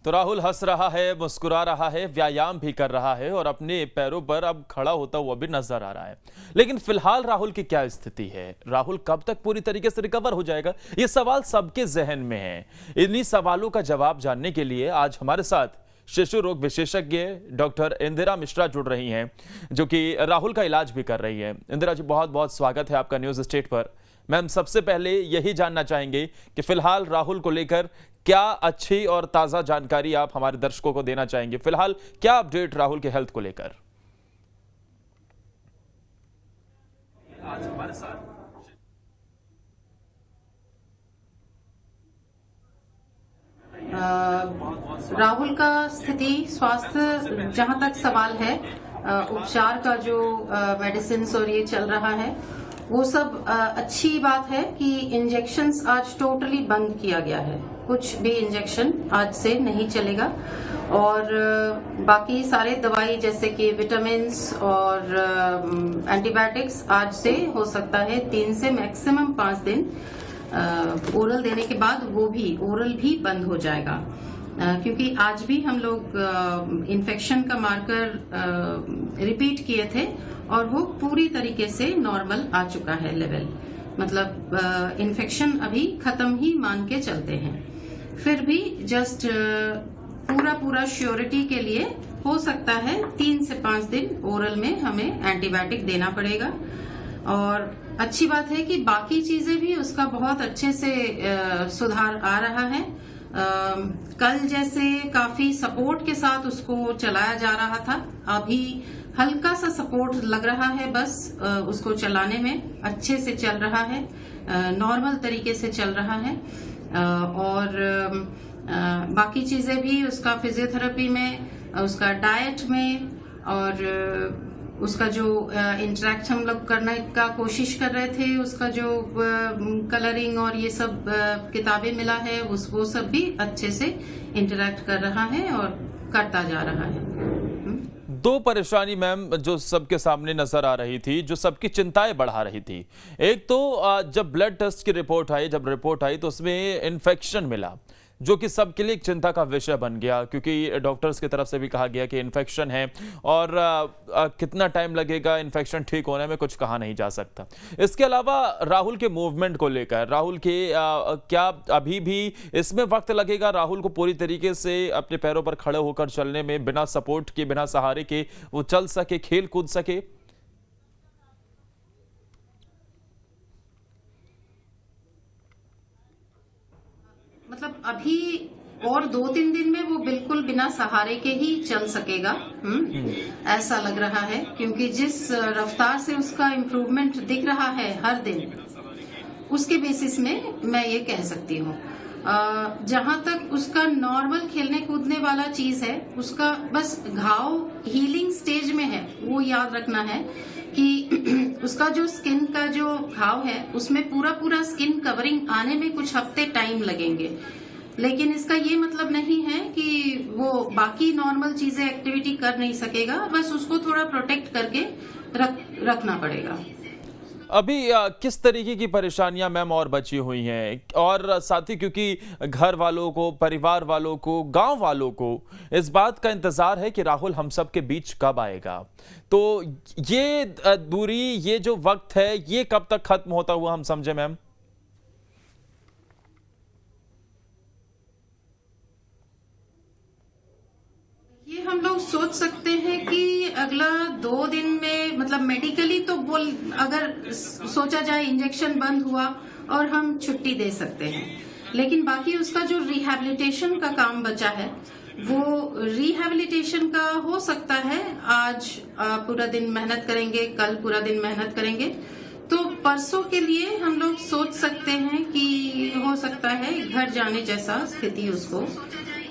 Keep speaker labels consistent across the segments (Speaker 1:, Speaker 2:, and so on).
Speaker 1: तो राहुल हंस रहा है, मुस्कुरा रहा है, व्यायाम भी कर रहा है और अपने पैरों पर अब खड़ा होता हुआ भी नजर आ रहा है। लेकिन फिलहाल राहुल की क्या स्थिति है? राहुल कब तक पूरी तरीके से रिकवर हो जाएगा? ये सवाल सबके जहन में है। इन्हीं सवालों का जवाब जानने के लिए आज हमारे साथ शिशु रोग विशेषज्ञ डॉक्टर इंदिरा मिश्रा जुड़ रही हैं, जो कि राहुल का इलाज भी कर रही है। इंदिरा जी, बहुत बहुत स्वागत है आपका न्यूज स्टेट पर। मैम, सबसे पहले यही जानना चाहेंगे कि फिलहाल राहुल को लेकर क्या अच्छी और ताजा जानकारी आप हमारे दर्शकों को देना चाहेंगे? फिलहाल क्या अपडेट राहुल के हेल्थ को लेकर? आज हमारे साथ
Speaker 2: राहुल का स्थिति स्वास्थ्य जहां तक सवाल है, उपचार का जो मेडिसिन और ये चल रहा है वो सब अच्छी बात है कि इंजेक्शंस आज टोटली बंद किया गया है। कुछ भी इंजेक्शन आज से नहीं चलेगा और बाकी सारे दवाई जैसे कि विटामिन्स और एंटीबायोटिक्स आज से हो सकता है 3 से मैक्सिमम 5 दिन ओरल देने के बाद वो भी ओरल भी बंद हो जाएगा, क्योंकि आज भी हम लोग इन्फेक्शन का मार्कर रिपीट किए थे और वो पूरी तरीके से नॉर्मल आ चुका है लेवल। मतलब इन्फेक्शन अभी खत्म ही मान के चलते हैं। फिर भी जस्ट पूरा श्योरिटी के लिए हो सकता है 3 से 5 दिन ओरल में हमें एंटीबायोटिक देना पड़ेगा। और अच्छी बात है कि बाकी चीजें भी उसका बहुत अच्छे से सुधार आ रहा है। कल जैसे काफी सपोर्ट के साथ उसको चलाया जा रहा था, अभी हल्का सा सपोर्ट लग रहा है, बस उसको चलाने में अच्छे से चल रहा है, नॉर्मल तरीके से चल रहा है। और बाकी चीजें भी उसका फिजियोथेरेपी में, उसका डाइट में और उसका जो इंटरेक्ट हम लोग करने का कोशिश कर रहे थे, उसका जो कलरिंग और ये सब किताबें मिला है वो सब भी अच्छे से इंटरेक्ट कर रहा है और करता जा रहा है।
Speaker 1: दो परेशानी मैम जो सबके सामने नजर आ रही थी, जो सबकी चिंताएं बढ़ा रही थी। एक तो जब ब्लड टेस्ट की रिपोर्ट आई तो उसमें इन्फेक्शन मिला, जो कि सबके लिए एक चिंता का विषय बन गया, क्योंकि डॉक्टर्स की तरफ से भी कहा गया कि इन्फेक्शन है और कितना टाइम लगेगा इन्फेक्शन ठीक होने में कुछ कहा नहीं जा सकता। इसके अलावा राहुल के मूवमेंट को लेकर, राहुल के क्या अभी भी इसमें वक्त लगेगा राहुल को पूरी तरीके से अपने पैरों पर खड़े होकर चलने में, बिना सपोर्ट के, बिना सहारे के वो चल सके, खेल कूद सके?
Speaker 2: मतलब अभी और 2-3 दिन में वो बिल्कुल बिना सहारे के ही चल सकेगा, ऐसा लग रहा है, क्योंकि जिस रफ्तार से उसका इम्प्रूवमेंट दिख रहा है हर दिन, उसके बेसिस में मैं ये कह सकती हूँ। जहां तक उसका नॉर्मल खेलने कूदने वाला चीज है, उसका बस घाव हीलिंग स्टेज में है। वो याद रखना है कि उसका जो स्किन का जो घाव है उसमें पूरा स्किन कवरिंग आने में कुछ हफ्ते टाइम लगेंगे, लेकिन इसका ये मतलब नहीं है कि वो बाकी नॉर्मल चीजें एक्टिविटी कर नहीं सकेगा। बस उसको थोड़ा प्रोटेक्ट करके रखना पड़ेगा।
Speaker 1: अभी किस तरीके की परेशानियां मैम और बची हुई हैं? और साथ ही क्योंकि घर वालों को, परिवार वालों को, गांव वालों को इस बात का इंतजार है कि राहुल हम सब के बीच कब आएगा, तो ये दूरी, ये जो वक्त है, ये कब तक खत्म होता हुआ हम समझे मैम?
Speaker 2: ये हम लोग सोच सकते हैं कि अगला 2 दिन में, मतलब मेडिकली तो अगर सोचा जाए इंजेक्शन बंद हुआ और हम छुट्टी दे सकते हैं, लेकिन बाकी उसका जो रिहैबिलिटेशन का काम बचा है, वो रिहैबिलिटेशन का हो सकता है आज पूरा दिन मेहनत करेंगे, कल पूरा दिन मेहनत करेंगे, तो परसों के लिए हम लोग सोच सकते हैं कि हो सकता है घर जाने जैसा स्थिति उसको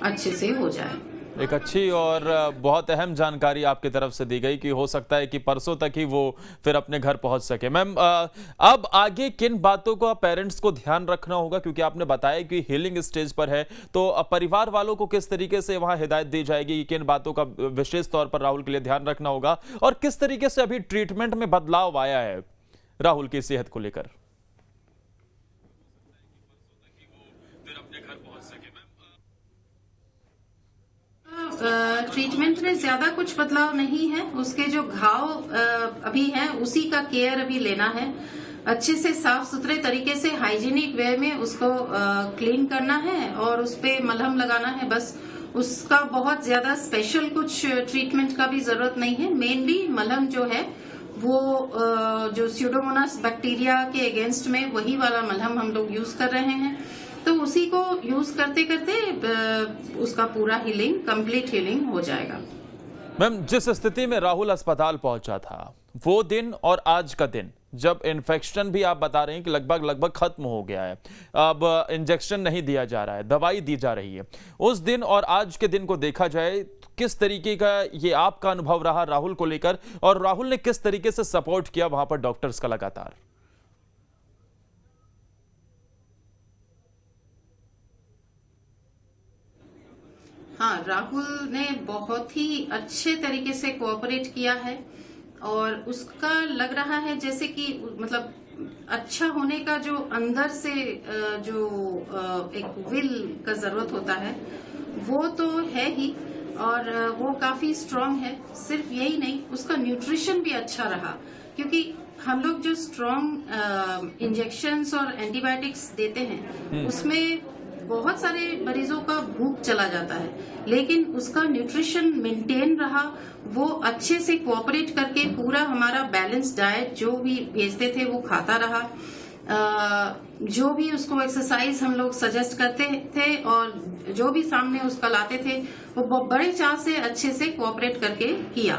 Speaker 2: अच्छे से हो जाए।
Speaker 1: एक अच्छी और बहुत अहम जानकारी आपकी तरफ से दी गई कि हो सकता है कि परसों तक ही वो फिर अपने घर पहुंच सके। मैम, अब आगे किन बातों का पेरेंट्स को ध्यान रखना होगा, क्योंकि आपने बताया कि हीलिंग स्टेज पर है, तो परिवार वालों को किस तरीके से वहां हिदायत दी जाएगी, किन बातों का विशेष तौर पर राहुल के लिए ध्यान रखना होगा, और किस तरीके से अभी ट्रीटमेंट में बदलाव आया है राहुल की सेहत को लेकर?
Speaker 2: ट्रीटमेंट में ज्यादा कुछ बदलाव नहीं है। उसके जो घाव अभी हैं उसी का केयर अभी लेना है। अच्छे से साफ सुथरे तरीके से हाइजीनिक वे में उसको क्लीन करना है और उस पे मलहम लगाना है बस। उसका बहुत ज्यादा स्पेशल कुछ ट्रीटमेंट का भी जरूरत नहीं है। मेनली मलहम जो है वो जो स्यूडोमोनास बैक्टीरिया के अगेंस्ट में वही वाला मलहम हम लोग यूज कर रहे हैं। तो उसी को यूज करते करते उसका पूरा हीलिंग, कंप्लीट हीलिंग हो जाएगा।
Speaker 1: मैम, जिस स्थिति में राहुल अस्पताल पहुंचा था वो दिन और आज का दिन, जब इन्फेक्शन भी आप बता रहे हैं कि लगभग खत्म हो गया है, अब इंजेक्शन नहीं दिया जा रहा है, दवाई दी जा रही है, उस दिन और आज के दिन को देखा जाए किस तरीके का ये आपका अनुभव रहा राहुल को लेकर, और राहुल ने किस तरीके से सपोर्ट किया वहां पर डॉक्टर्स का लगातार?
Speaker 2: हाँ, राहुल ने बहुत ही अच्छे तरीके से कोऑपरेट किया है और उसका लग रहा है जैसे कि मतलब अच्छा होने का जो अंदर से जो एक विल का जरूरत होता है वो तो है ही, और वो काफी स्ट्रांग है। सिर्फ यही नहीं, उसका न्यूट्रिशन भी अच्छा रहा, क्योंकि हम लोग जो स्ट्रांग इंजेक्शंस और एंटीबायोटिक्स देते हैं उसमें बहुत सारे मरीजों का भूख चला जाता है, लेकिन उसका न्यूट्रिशन मेंटेन रहा। वो अच्छे से कोऑपरेट करके पूरा हमारा बैलेंस डाइट जो भी भेजते थे वो खाता रहा। जो भी उसको एक्सरसाइज हम लोग सजेस्ट करते थे और जो भी सामने उसका लाते थे वो बड़े चाव से अच्छे से कोऑपरेट करके किया।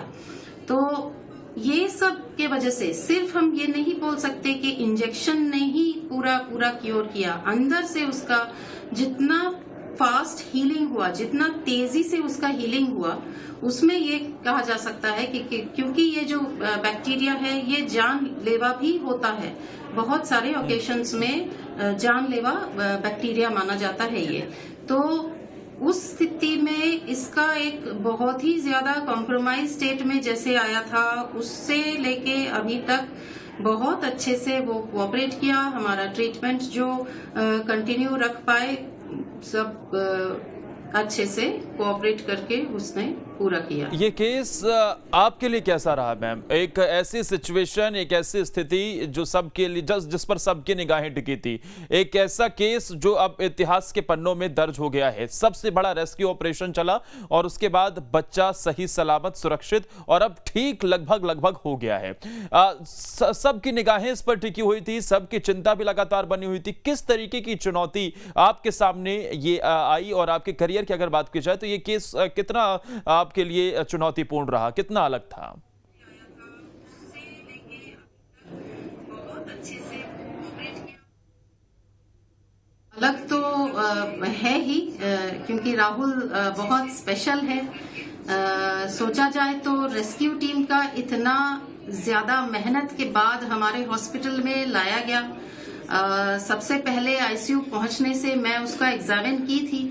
Speaker 2: तो ये सब के वजह से सिर्फ हम ये नहीं बोल सकते कि इंजेक्शन ने ही पूरा क्योर किया। अंदर से उसका जितना फास्ट हीलिंग हुआ, जितना तेजी से उसका हीलिंग हुआ, उसमें ये कहा जा सकता है कि क्योंकि ये जो बैक्टीरिया है ये जानलेवा भी होता है। बहुत सारे ओकेशंस में जानलेवा बैक्टीरिया माना जाता है ये। तो उस स्थिति में इसका एक बहुत ही ज्यादा कॉम्प्रोमाइज स्टेट में जैसे आया था, उससे लेके अभी तक बहुत अच्छे से वो कोऑपरेट किया। हमारा ट्रीटमेंट जो कंटिन्यू रख पाए, सब अच्छे से कोऑपरेट करके उसने पूरा किया।
Speaker 1: ये केस आपके लिए कैसा रहा मैम? एक ऐसी सिचुएशन, एक ऐसी स्थिति जो सबके लिए जिस पर सबकी निगाहें टिकी थी, एक ऐसा केस जो अब इतिहास के पन्नों में दर्ज हो गया है। सबसे बड़ा रेस्क्यू ऑपरेशन चला और उसके बाद बच्चा सही सलामत, सुरक्षित और अब ठीक लगभग हो गया है। सबकी निगाहें इस पर टिकी हुई थी, सबकी चिंता भी लगातार बनी हुई थी। किस तरीके की चुनौती आपके सामने ये आई, और आपके करियर की अगर बात की जाए तो ये केस कितना आपके लिए चुनौतीपूर्ण रहा, कितना अलग था?
Speaker 2: अलग तो है ही, क्योंकि राहुल बहुत स्पेशल है। सोचा जाए तो रेस्क्यू टीम का इतना ज्यादा मेहनत के बाद हमारे हॉस्पिटल में लाया गया। सबसे पहले आईसीयू पहुंचने से मैं उसका एग्जामिन की थी,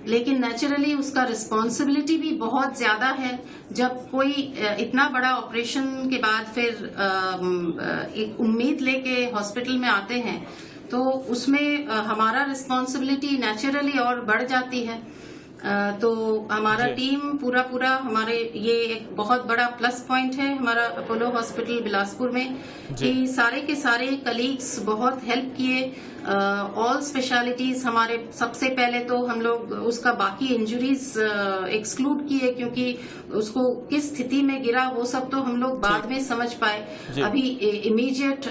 Speaker 2: लेकिन नेचुरली उसका रिस्पॉन्सिबिलिटी भी बहुत ज्यादा है। जब कोई इतना बड़ा ऑपरेशन के बाद फिर एक उम्मीद लेके हॉस्पिटल में आते हैं तो उसमें हमारा रिस्पॉन्सिबिलिटी नेचुरली और बढ़ जाती है। तो हमारा टीम पूरा हमारे, ये एक बहुत बड़ा प्लस पॉइंट है हमारा अपोलो हॉस्पिटल बिलासपुर में कि सारे के सारे कलीग्स बहुत हेल्प किए। ऑल स्पेशलिटीज हमारे, सबसे पहले तो हम लोग उसका बाकी इंजरीज एक्सक्लूड किए, क्योंकि उसको किस स्थिति में गिरा वो सब तो हम लोग बाद में समझ पाए। अभी इमीडिएट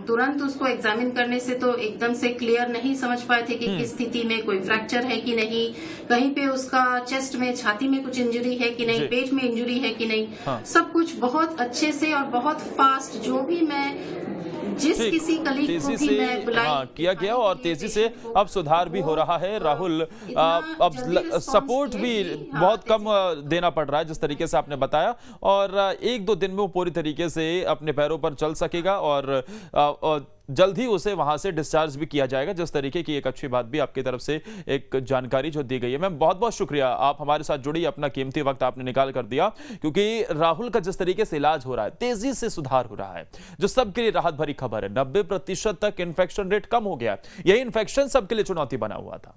Speaker 2: तुरंत उसको एग्जामिन करने से तो एकदम से क्लियर नहीं समझ पाए थे कि किस स्थिति में, कोई फ्रैक्चर है कि नहीं, कहीं पे उसका चेस्ट में, छाती में कुछ इंजरी है कि नहीं, पेट में इंजरी है कि नहीं। सब कुछ बहुत अच्छे से और बहुत फास्ट, जो भी मैं जिस किसी कलीग को भी मैं बुलाई
Speaker 1: किया गया और तेजी से अब सुधार भी हो रहा है। राहुल, अब सपोर्ट भी बहुत कम देना पड़ रहा है जिस तरीके से आपने बताया, और 1-2 दिन में वो पूरी तरीके से अपने पैरों पर चल सकेगा और जल्द ही उसे वहां से डिस्चार्ज भी किया जाएगा। जिस तरीके की एक अच्छी बात भी आपकी तरफ से एक जानकारी जो दी गई है। मैम, बहुत बहुत शुक्रिया, आप हमारे साथ जुड़ी, अपना कीमती वक्त आपने निकाल कर दिया, क्योंकि राहुल का जिस तरीके से इलाज हो रहा है, तेजी से सुधार हो रहा है, जो सबके लिए राहत भरी खबर है। 90% तक इन्फेक्शन रेट कम हो गया। यही इन्फेक्शन सबके लिए चुनौती बना हुआ था।